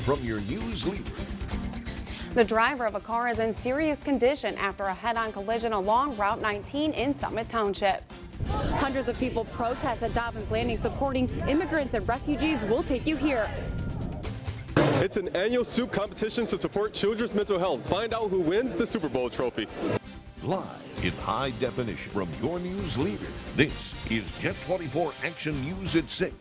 from your news leader. The driver of a car is in serious condition after a head-on collision along Route 19 in Summit Township. Hundreds of people protest at Dobbins Landing supporting immigrants and refugees. We'll take you here. It's an annual soup competition to support children's mental health. Find out who wins the Super Bowl trophy. Live in high definition from your news leader. This is Jet 24 Action News at 6.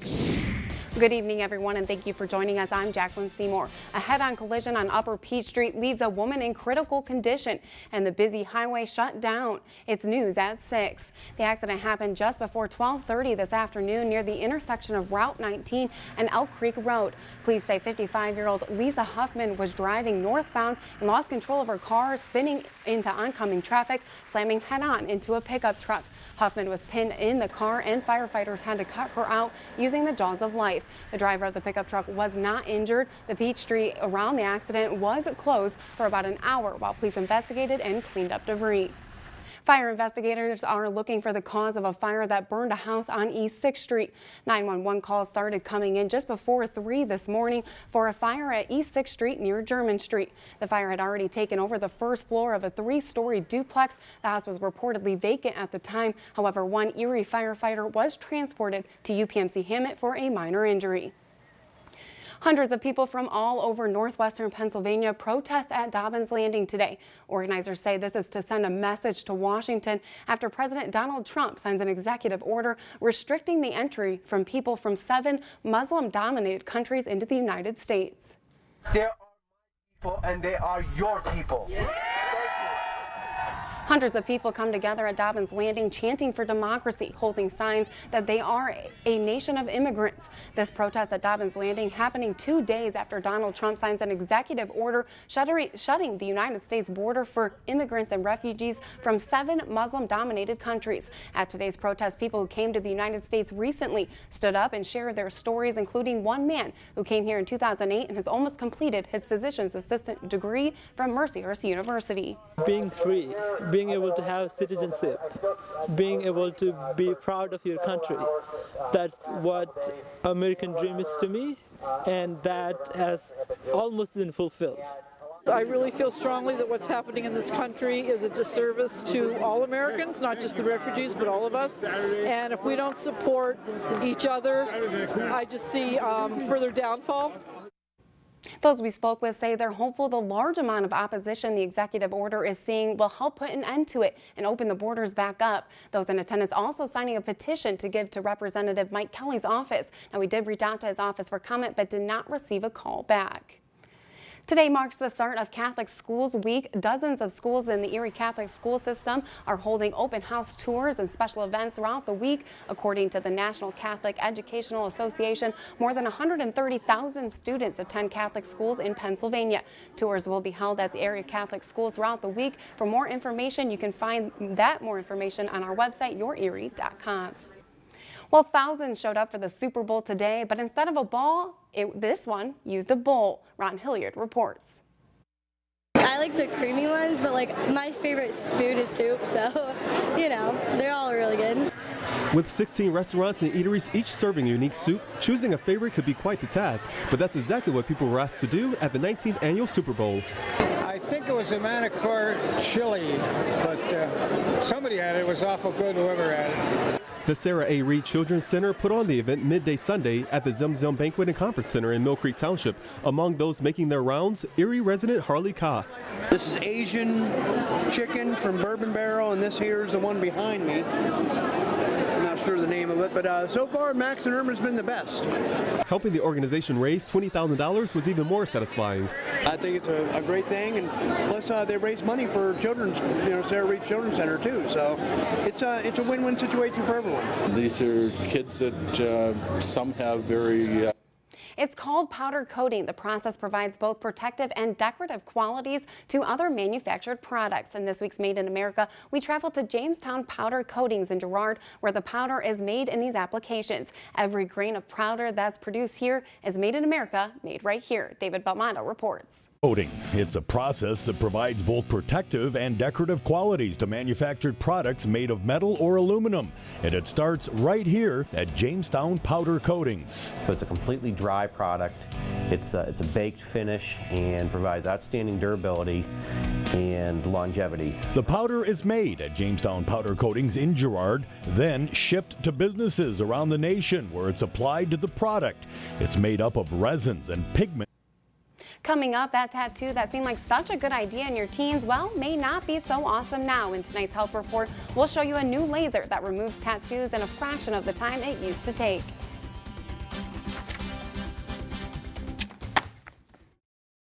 Good evening, everyone, and thank you for joining us. I'm Jaclyn Seymour. A head-on collision on Upper Peach Street leaves a woman in critical condition, and the busy highway shut down. It's news at 6. The accident happened just before 12:30 this afternoon near the intersection of Route 19 and Elk Creek Road. Police say 55-year-old Lisa Huffman was driving northbound and lost control of her car, spinning into oncoming traffic, slamming head-on into a pickup truck. Huffman was pinned in the car, and firefighters had to cut her out using the jaws of life. The driver of the pickup truck was not injured. The Peach Street around the accident was closed for about an hour while police investigated and cleaned up debris. Fire investigators are looking for the cause of a fire that burned a house on East 6th Street. 911 calls started coming in just before 3 this morning for a fire at East 6th Street near German Street. The fire had already taken over the first floor of a 3-story duplex. The house was reportedly vacant at the time. However, one Erie firefighter was transported to UPMC Hammett for a minor injury. Hundreds of people from all over northwestern Pennsylvania protest at Dobbins Landing today. Organizers say this is to send a message to Washington after President Donald Trump signs an executive order restricting the entry from people from 7 Muslim-dominated countries into the United States. There are people and they are your people. Yeah. Hundreds of people come together at Dobbins Landing chanting for democracy, holding signs that they are a nation of immigrants. This protest at Dobbins Landing happening 2 days after Donald Trump signs an executive order shutting the United States border for immigrants and refugees from 7 Muslim-dominated countries. At today's protest, people who came to the United States recently stood up and shared their stories, including one man who came here in 2008 and has almost completed his physician's assistant degree from Mercyhurst University. Being free, being able to have citizenship, being able to be proud of your country. That's what American dream is to me, and that has almost been fulfilled. I really feel strongly that what's happening in this country is a disservice to all Americans, not just the refugees, but all of us. And if we don't support each other, I just see further downfall. Those we spoke with say they're hopeful the large amount of opposition the executive order is seeing will help put an end to it and open the borders back up. Those in attendance also signing a petition to give to Representative Mike Kelly's office. Now, we did reach out to his office for comment but did not receive a call back. Today marks the start of Catholic Schools Week. Dozens of schools in the Erie Catholic school system are holding open house tours and special events throughout the week. According to the National Catholic Educational Association, more than 130,000 students attend Catholic schools in Pennsylvania. Tours will be held at the area Catholic schools throughout the week. For more information, you can find more information on our website, yourerie.com. Well, thousands showed up for the Super Bowl today, but instead of a ball, this one used a bowl. Ron Hilliard reports. I like the creamy ones, but my favorite food is soup, so, they're all really good. With 16 restaurants and eateries each serving unique soup, choosing a favorite could be quite the task. But that's exactly what people were asked to do at the 19th annual Super Bowl. I think it was a Manacor chili, but somebody had it. It was awful good, whoever had it. The Sarah A. Reed Children's Center put on the event midday Sunday at the Zum Zum Banquet and Conference Center in Mill Creek Township. Among those making their rounds, Erie resident Harley Ka. This is Asian chicken from Bourbon Barrel, and this here is the one behind me. I'm not sure the name of it, but so far Max and Irma's been the best. Helping the organization raise $20,000 was even more satisfying. I think it's a great thing, and plus they raise money for children's, Sarah Reed Children's Center too. So it's a win-win situation for everyone. These are kids that some have very It's called powder coating. The process provides both protective and decorative qualities to other manufactured products. In this week's Made in America, we travel to Jamestown Powder Coatings in Girard, where the powder is made in these applications. Every grain of powder that's produced here is made in America, made right here. David Belmondo reports. Coating. It's a process that provides both protective and decorative qualities to manufactured products made of metal or aluminum. And it starts right here at Jamestown Powder Coatings. So it's a completely dry product It's a baked finish and provides outstanding durability and longevity. The powder is made at Jamestown Powder Coatings in Girard, then shipped to businesses around the nation where it's applied to the product. It's made up of resins and pigment. Coming up, that tattoo that seemed like such a good idea in your teens, well, may not be so awesome now. In tonight's Health Report, we'll show you a new laser that removes tattoos in a fraction of the time it used to take.